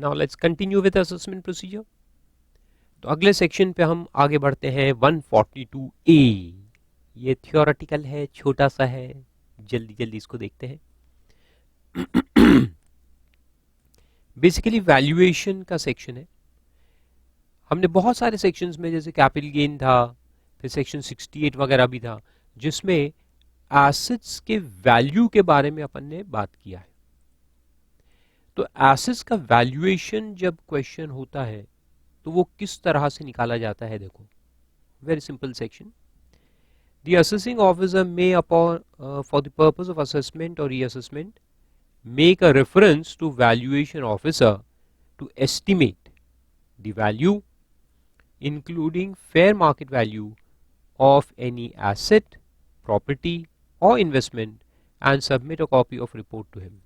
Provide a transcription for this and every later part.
Now let's continue with assessment procedure. तो अगले section पे हम आगे बढ़ते हैं 142A। ये थियोरेटिकल है, छोटा सा है, जल्दी जल्दी इसको देखते हैं। बेसिकली वैल्यूएशन का सेक्शन है। हमने बहुत सारे सेक्शंस में, जैसे कैपिटल गेन था, फिर सेक्शन 68 वगैरह भी था, जिसमें एसेट्स के वैल्यू के बारे में अपन ने बात किया है। तो एसेट्स का वैल्यूएशन जब क्वेश्चन होता है तो वो किस तरह से निकाला जाता है, देखो, very simple section. The assessing officer may, upon for the purpose of assessment or reassessment, make a reference to valuation officer to estimate the value, including fair market value of any asset, property or investment, and submit a copy of report to him.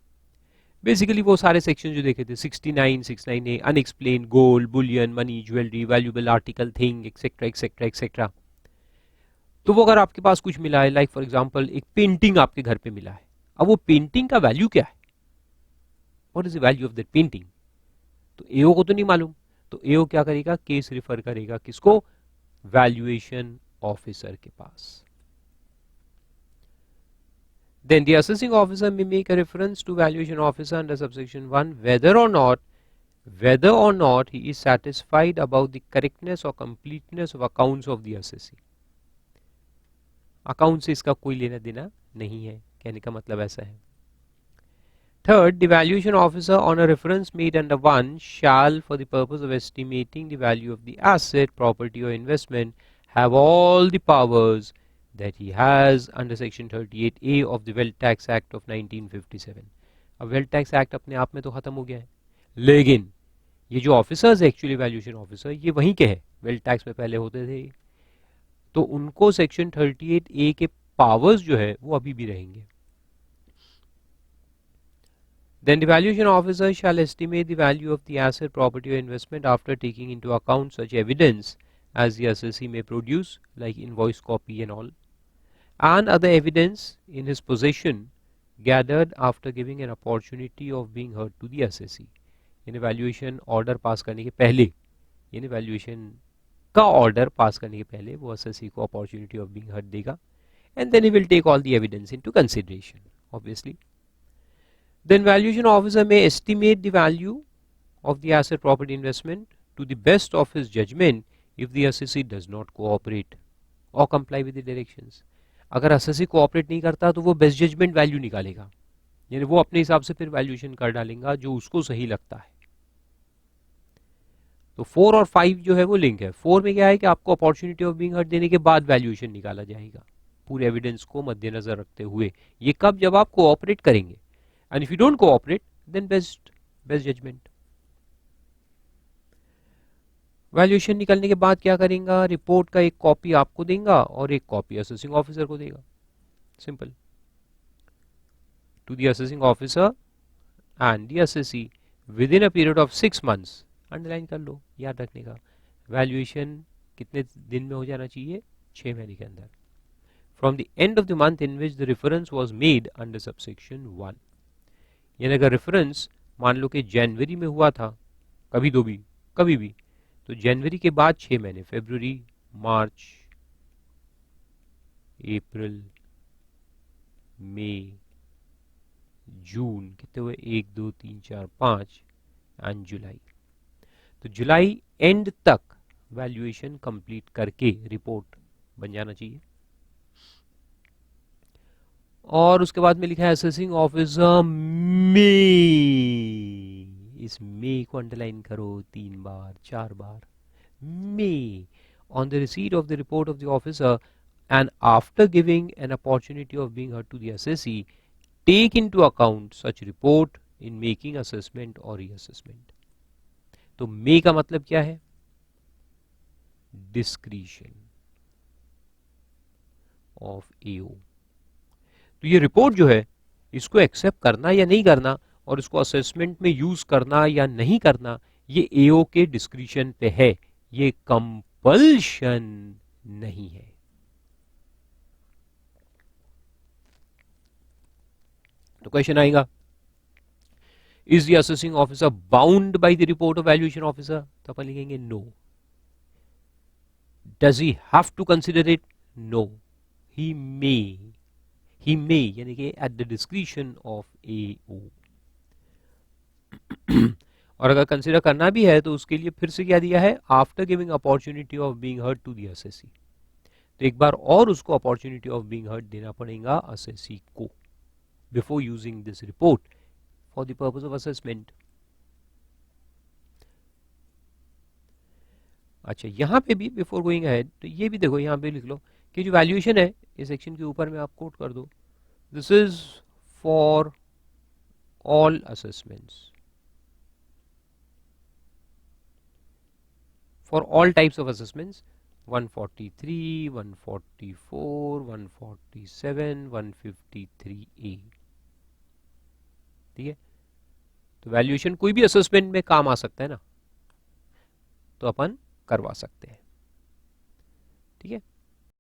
Basically वो सारे section जो देखे थे 69, 69A, unexplained, gold, Boolean, money, jewellery, valuable article, thing, etcetera etcetera etcetera. तो वो अगर आपके पास कुछ मिला है, लाइक फॉर एग्जांपल एक पेंटिंग आपके घर पे मिला है, अब वो पेंटिंग का वैल्यू क्या है, what is the value of that painting, तो एओ को तो नहीं मालूम। तो एओ क्या करेगा, केस रिफर करेगा किसको, वैल्यूएशन ऑफिसर के पास। Then the assessing officer may make a reference to valuation officer under subsection 1 whether or not he is satisfied about the correctness or completeness of accounts of the assessee. Account से इसका कोई लेना देना नहीं है, कहने का मतलब ऐसा है। Third, the valuation officer on a reference made under 1 shall, for the purpose of estimating the value of the asset, property or investment, have all the powers that he has under section 38A of the Wealth Tax Act of 1957. अब wealth tax act अपने आप में तो खत्म हो गया है, लेकिन ये जो ऑफिसर्स है एक्चुअली वैल्यूएशन ऑफिसर, ये वहीं के हैं, वेल्थ टैक्स में पहले होते थे, तो उनको सेक्शन 38A के पावर्स जो है वो अभी भी रहेंगे। Then the valuation officer shall estimate the value of the asset, property or investment after taking into account such evidence as the assessee may produce, like invoice copy and all, and other evidence in his possession gathered after giving an opportunity of being heard to the assessee. यानी valuation order pass करने के पहले, यानी valuation का order pass करने के पहले वो असेसी को अपॉर्चुनिटी ऑफ बीइंग हर्ड देगा, and then he will take all the evidence into consideration, obviously. Then valuation officer may estimate the value of the asset, property, investment to the best of his judgment if the assessee does not cooperate or comply with the directions. अगर assessee cooperate नहीं करता तो वो best judgment value निकालेगा, यानी वो अपने हिसाब से फिर वैल्यूएशन कर डालेगा जो उसको सही लगता है। तो 4 और 5 जो है वो लिंक है। 4 में क्या है कि आपको अपॉर्चुनिटी ऑफ बीइंग हर्ड देने के बाद वैल्यूएशन निकाला जाएगा पूरे एविडेंस को मद्देनजर रखते हुए। ये कब, जब आप कोऑपरेट करेंगे, and if you don't cooperate then best judgment। Valuation निकलने के बाद क्या करेगा, रिपोर्ट का एक कॉपी आपको देगा और एक कॉपी असेसिंग ऑफिसर को देगा, simple. To the assessing officer and the assessee within a period of 6 months, underline कर लो, याद रखने का। वैल्यूएशन कितने दिन में हो जाना चाहिए, 6 महीने के अंदर, from the end of the month in which the reference was made under subsection 1। यानी अगर रेफरेंस मान लो कि जनवरी में हुआ था, कभी भी, तो जनवरी के बाद 6 महीने, फरवरी, मार्च, अप्रैल, मई, जून, कितने हुए, 1 2 3 4 5, एंड जुलाई। तो जुलाई एंड तक वैल्यूएशन कंप्लीट करके रिपोर्ट बन जाना चाहिए। और उसके बाद में लिखा है असेसिंग ऑफिसर मे, इस मे को अंडरलाइन करो 3 बार 4 बार। May, on the receipt of the report of the officer and after giving an opportunity of being heard to the assessee, take into account such report in making assessment or reassessment। तो मे का मतलब क्या है, discretion of एओ। तो ये report जो है इसको एक्सेप्ट करना या नहीं करना और इसको असेसमेंट में यूज करना या नहीं करना, ये एओ के डिस्क्रिशन पे है, ये कंपल्शन नहीं है। तो क्वेश्चन आएगा is the assessing officer bound by the report of valuation officer, तो अपन लिखेंगे no. Does he have to consider it? No, he may, यानी कि at the discretion of AO. और अगर कंसिडर करना भी है तो उसके लिए फिर से क्या दिया है, after giving opportunity of being heard to the assessee, तो एक बार और उसको अपॉर्चुनिटी ऑफ बीइंग हर्ड देना पड़ेगा असेसी को before using this report for the purpose of assessment. अच्छा, यहां पे भी बिफोर गोइंग अहेड, तो ये भी देखो, यहां पे लिख लो कि जो वैल्यूएशन है इस सेक्शन के ऊपर में आप कोट कर दो, this is for all assessments, for all types of assessments, 143, 144, 147, 153A। ठीक है, तो वैल्यूएशन कोई भी असेसमेंट में काम आ सकता है ना, तो अपन करवा सकते हैं। ठीक है।